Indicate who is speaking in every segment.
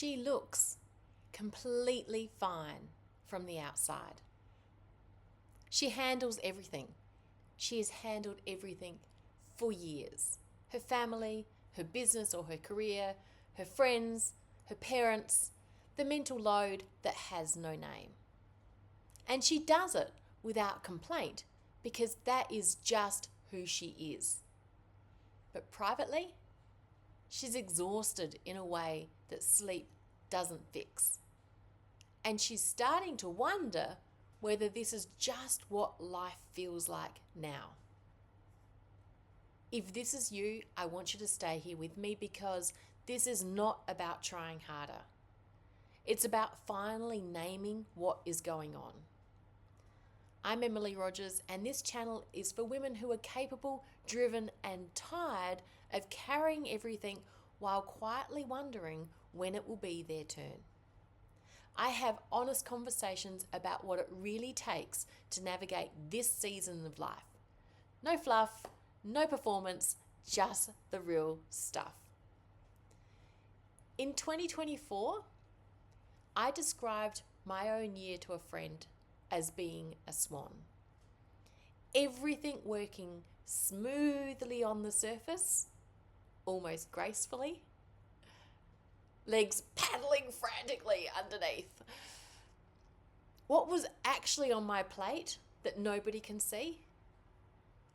Speaker 1: She looks completely fine from the outside. She handles everything. She has handled everything for years. Her family, her business or her career, her friends, her parents, the mental load that has no name. And she does it without complaint because that is just who she is. But privately, she's exhausted in a way that sleep doesn't fix. And she's starting to wonder whether this is just what life feels like now. If this is you, I want you to stay here with me because this is not about trying harder. It's about finally naming what is going on. I'm Emily Rogers, and this channel is for women who are capable, driven, and tired of carrying everything while quietly wondering when it will be their turn. I have honest conversations about what it really takes to navigate this season of life. No fluff, no performance, just the real stuff. In 2024, I described my own year to a friend as being a swan. Everything working smoothly on the surface, almost gracefully, legs paddling frantically underneath. What was actually on my plate that nobody can see?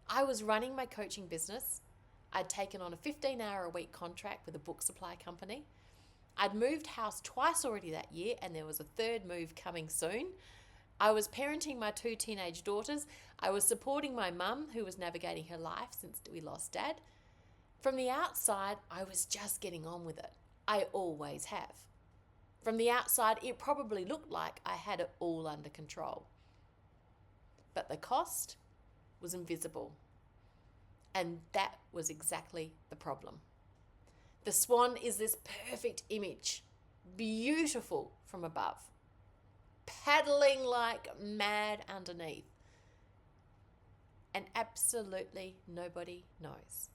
Speaker 1: I was running my coaching business. I'd taken on a 15-hour-a-week contract with a book supply company. I'd moved house twice already that year, and there was a third move coming soon. I was parenting my 2 teenage daughters. I was supporting my mum, who was navigating her life since we lost Dad. From the outside, I was just getting on with it. I always have. From the outside, it probably looked like I had it all under control. But the cost was invisible. And that was exactly the problem. The swan is this perfect image, beautiful from above, paddling like mad underneath. And absolutely nobody knows.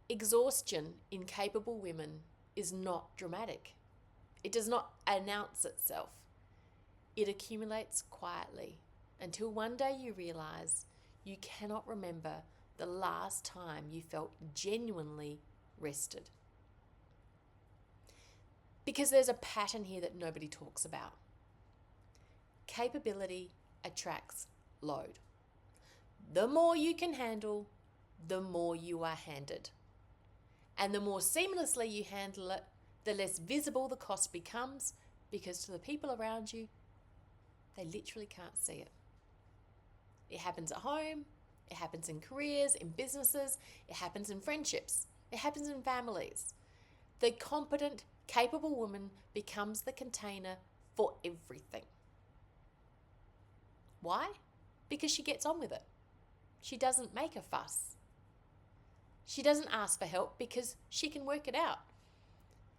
Speaker 1: Exhaustion in capable women is not dramatic. It does not announce itself. It accumulates quietly until one day you realize you cannot remember the last time you felt genuinely rested. Because there's a pattern here that nobody talks about. Capability attracts load. The more you can handle, the more you are handed. And the more seamlessly you handle it, the less visible the cost becomes, because to the people around you, they literally can't see it. It happens at home, it happens in careers, in businesses, it happens in friendships, it happens in families. The competent, capable woman becomes the container for everything. Why? Because she gets on with it. She doesn't make a fuss. She doesn't ask for help because she can work it out.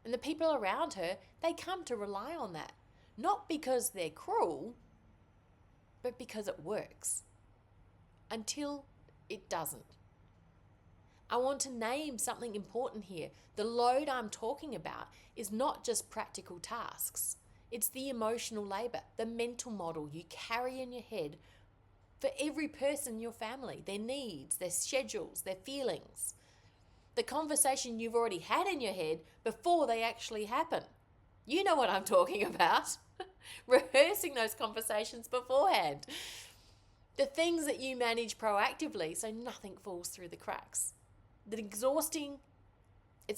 Speaker 1: And the people around her, they come to rely on that. Not because they're cruel, but because it works. Until it doesn't. I want to name something important here. The load I'm talking about is not just practical tasks. It's the emotional labor, the mental model you carry in your head for every person in your family, their needs, their schedules, their feelings. The conversation you've already had in your head before they actually happen. You know what I'm talking about. Rehearsing those conversations beforehand. The things that you manage proactively so nothing falls through the cracks. It's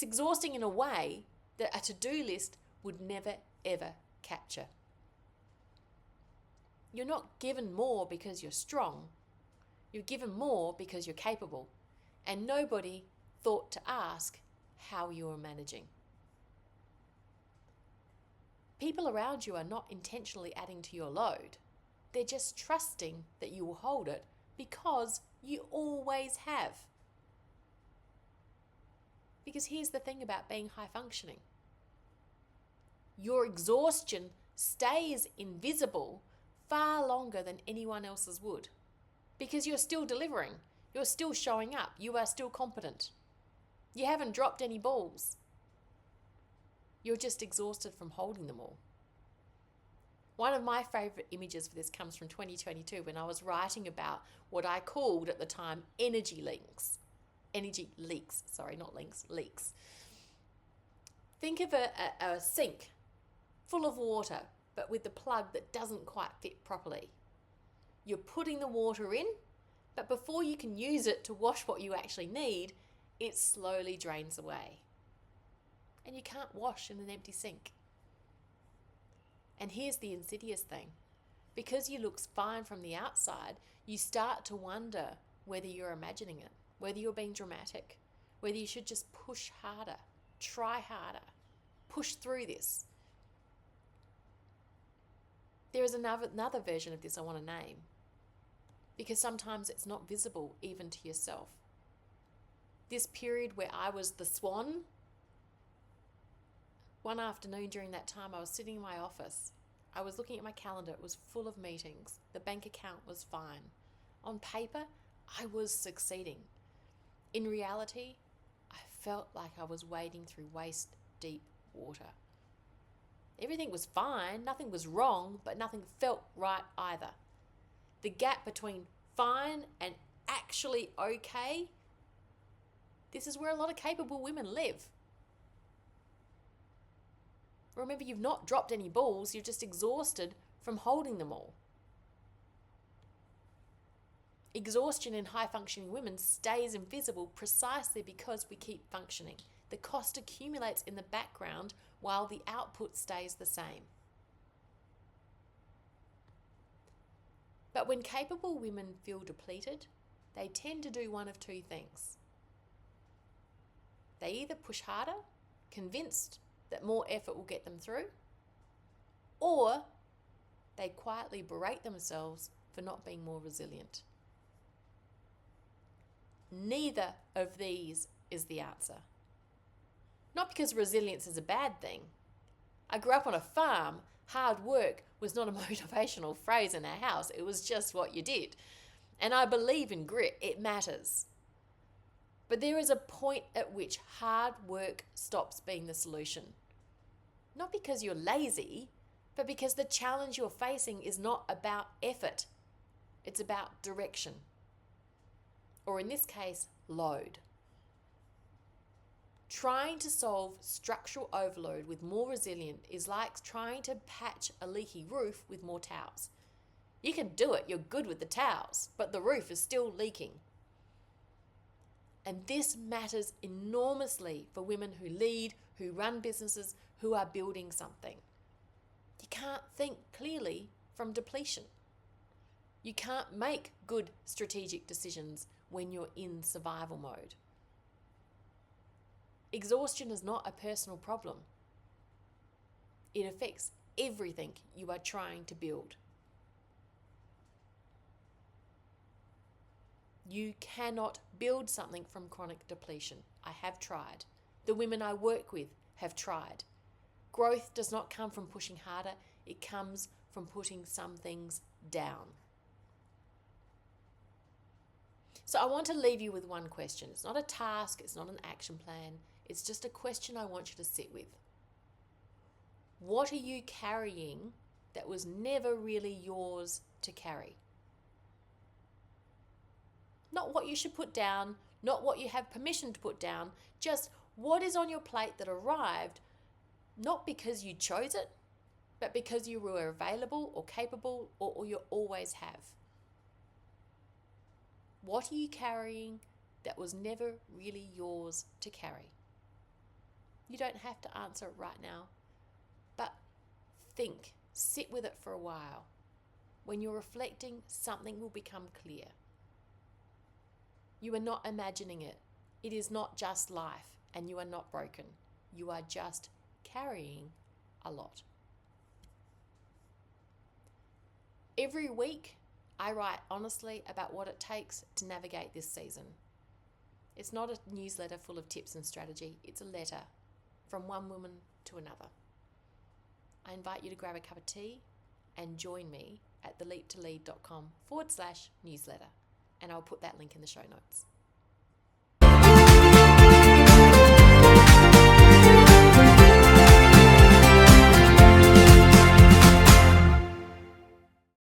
Speaker 1: exhausting in a way that a to-do list would never, ever capture. You're not given more because you're strong. You're given more because you're capable. And nobody thought to ask how you are managing. People around you are not intentionally adding to your load. They're just trusting that you will hold it because you always have. Because here's the thing about being high functioning. Your exhaustion stays invisible far longer than anyone else's would. Because you're still delivering. You're still showing up. You are still competent. You haven't dropped any balls. You're just exhausted from holding them all. One of my favourite images for this comes from 2022 when I was writing about what I called at the time energy leaks. Energy leaks, sorry, not links, leaks. Think of a sink full of water, but with the plug that doesn't quite fit properly. You're putting the water in, but before you can use it to wash what you actually need, it slowly drains away. And you can't wash in an empty sink. And here's the insidious thing. Because you look fine from the outside, you start to wonder whether you're imagining it, whether you're being dramatic, whether you should just push harder, try harder, push through this. There is another version of this I want to name, because sometimes it's not visible even to yourself. This period where I was the swan, one afternoon during that time I was sitting in my office. I was looking at my calendar. It was full of meetings. The bank account was fine. On paper, I was succeeding. In reality, I felt like I was wading through waist-deep water. Everything was fine, nothing was wrong, but nothing felt right either. The gap between fine and actually okay, this is where a lot of capable women live. Remember, you've not dropped any balls, you're just exhausted from holding them all. Exhaustion in high-functioning women stays invisible precisely because we keep functioning. The cost accumulates in the background while the output stays the same. But when capable women feel depleted, they tend to do one of two things. They either push harder, convinced that more effort will get them through, or they quietly berate themselves for not being more resilient. Neither of these is the answer. Not because resilience is a bad thing. I grew up on a farm. Hard work was not a motivational phrase in our house. It was just what you did. And I believe in grit. It matters. But there is a point at which hard work stops being the solution. Not because you're lazy, but because the challenge you're facing is not about effort. It's about direction. Or in this case, load. Trying to solve structural overload with more resilient is like trying to patch a leaky roof with more towels. You can do it, you're good with the towels, but the roof is still leaking. And this matters enormously for women who lead, who run businesses, who are building something. You can't think clearly from depletion. You can't make good strategic decisions when you're in survival mode. Exhaustion is not a personal problem. It affects everything you are trying to build. You cannot build something from chronic depletion. I have tried. The women I work with have tried. Growth does not come from pushing harder. It comes from putting some things down. So I want to leave you with one question. It's not a task. It's not an action plan. It's just a question I want you to sit with. What are you carrying that was never really yours to carry? Not what you should put down, not what you have permission to put down, just what is on your plate that arrived, not because you chose it, but because you were available or capable or you always have. What are you carrying that was never really yours to carry? You don't have to answer it right now, but think, sit with it for a while. When you're reflecting, something will become clear. You are not imagining it. It is not just life, and you are not broken. You are just carrying a lot. Every week, I write honestly about what it takes to navigate this season. It's not a newsletter full of tips and strategy. It's a letter from one woman to another. I invite you to grab a cup of tea and join me at theleaptolead.com/newsletter. And I'll put that link in the show notes.